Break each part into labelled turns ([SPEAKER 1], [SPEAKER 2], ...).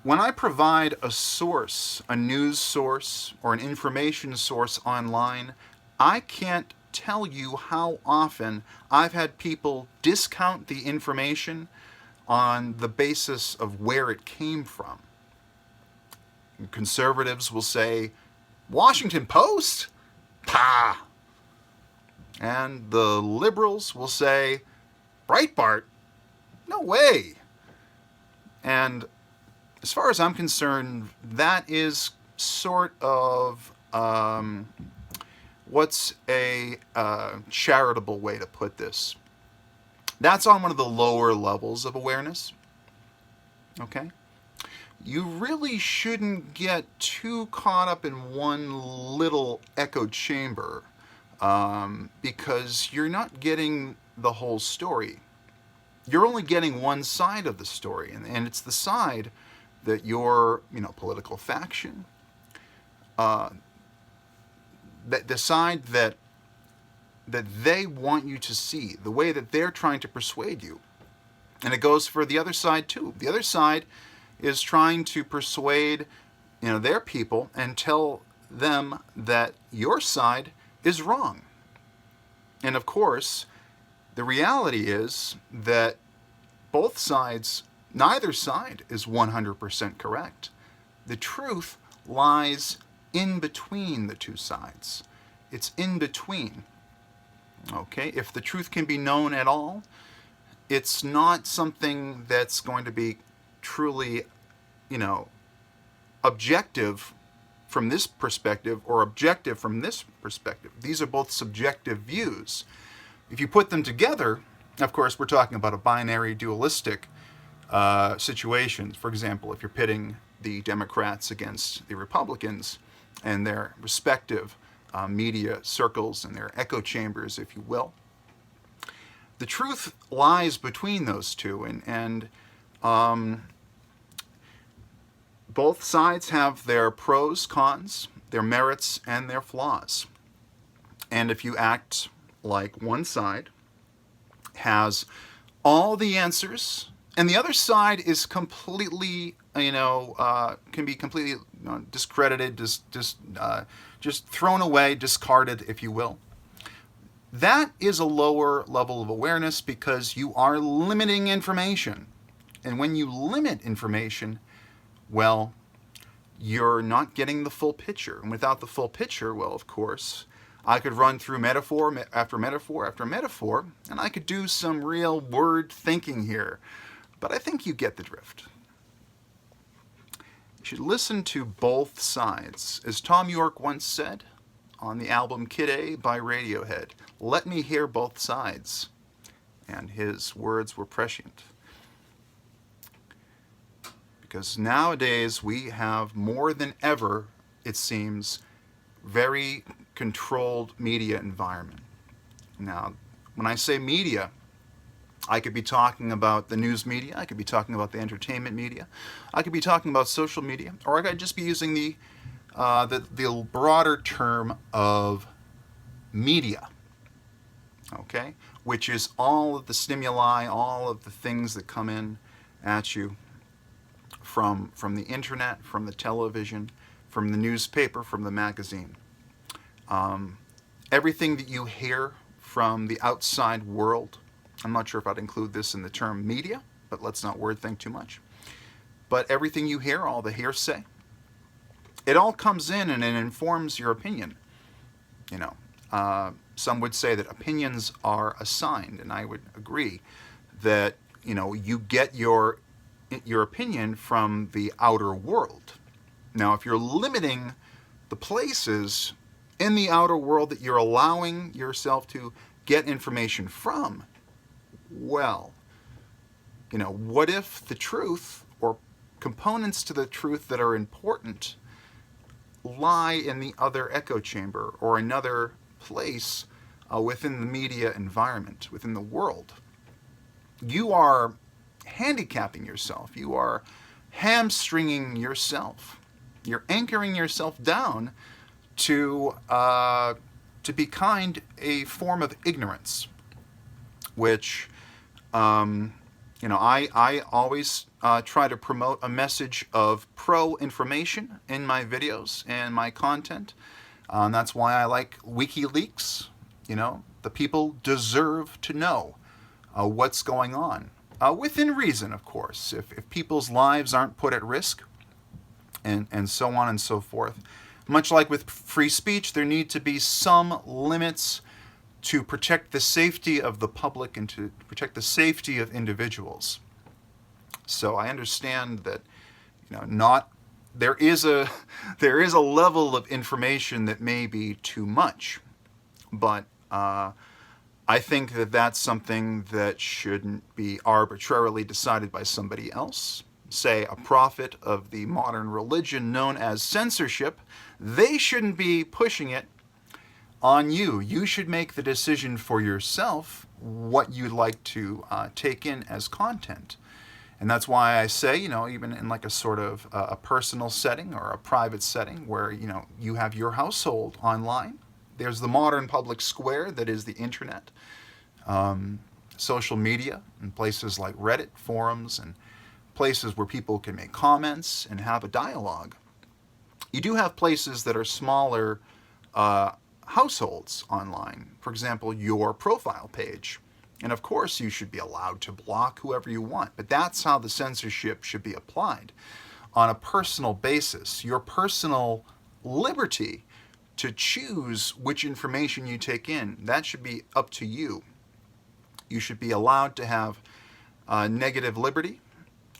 [SPEAKER 1] When I provide a source, a news source, or an information source online, I can't tell you how often I've had people discount the information on the basis of where it came from. Conservatives will say, Washington Post? Pah! And the liberals will say, Breitbart? No way! And as far as I'm concerned, that is sort of what's a charitable way to put this. That's on one of the lower levels of awareness. Okay? You really shouldn't get too caught up in one little echo chamber because you're not getting the whole story. You're only getting one side of the story, and it's the side that your political faction, that the side that they want you to see, the way that they're trying to persuade you. And it goes for the other side too. The other side is trying to persuade their people and tell them that your side is wrong. And of course, the reality is that both sides, neither side is 100% correct. The truth lies in between the two sides. It's in between. Okay? If the truth can be known at all, it's not something that's going to be truly, objective from this perspective or objective from this perspective. These are both subjective views. If you put them together, of course, we're talking about a binary dualistic situations. For example, if you're pitting the Democrats against the Republicans and their respective media circles and their echo chambers, if you will, the truth lies between those two, and both sides have their pros, cons, their merits, and their flaws. And if you act like one side has all the answers, and the other side is completely, can be completely discredited, just thrown away, discarded, if you will. That is a lower level of awareness because you are limiting information. And when you limit information, well, you're not getting the full picture. And without the full picture, well, of course, I could run through metaphor after metaphor after metaphor, and I could do some real word thinking here. But I think you get the drift. You should listen to both sides. As Tom York once said on the album Kid A by Radiohead, let me hear both sides. And his words were prescient. Because nowadays we have more than ever, it seems, very controlled media environment. Now, when I say media, I could be talking about the news media, I could be talking about the entertainment media, I could be talking about social media, or I could just be using the broader term of media, okay? Which is all of the stimuli, all of the things that come in at you from the internet, from the television, from the newspaper, from the magazine. Everything that you hear from the outside world, I'm not sure if I'd include this in the term media, but let's not word think too much. But everything you hear, all the hearsay, it all comes in and it informs your opinion. Some would say that opinions are assigned, and I would agree that you get your opinion from the outer world. Now, if you're limiting the places in the outer world that you're allowing yourself to get information from, well, what if the truth or components to the truth that are important lie in the other echo chamber or another place within the media environment, within the world? You are handicapping yourself. You are hamstringing yourself. You're anchoring yourself down to be kind a form of ignorance, which I always try to promote a message of pro-information in my videos and my content. That's why I like WikiLeaks. The people deserve to know what's going on. Within reason, of course. If people's lives aren't put at risk, and so on and so forth. Much like with free speech, there need to be some limits to protect the safety of the public and to protect the safety of individuals. So I understand that not there is a level of information that may be too much, but I think that that's something that shouldn't be arbitrarily decided by somebody else. Say a prophet of the modern religion known as censorship. They shouldn't be pushing it on you. You should make the decision for yourself what you'd like to take in as content. And that's why I say, even in like a sort of a personal setting or a private setting where, you have your household online. There's the modern public square that is the internet, social media, and places like Reddit, forums, and places where people can make comments and have a dialogue. You do have places that are smaller households online. For example, your profile page. And of course, you should be allowed to block whoever you want. But that's how the censorship should be applied, on a personal basis. Your personal liberty to choose which information you take in, that should be up to you. You should be allowed to have negative liberty,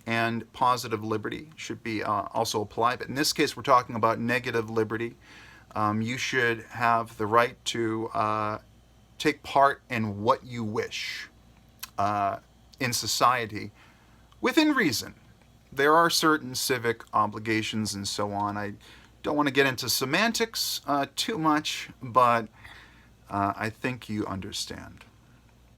[SPEAKER 1] and positive liberty should be also applied. But in this case, we're talking about negative liberty. You should have the right to take part in what you wish in society within reason. There are certain civic obligations and so on. I don't want to get into semantics too much, but I think you understand.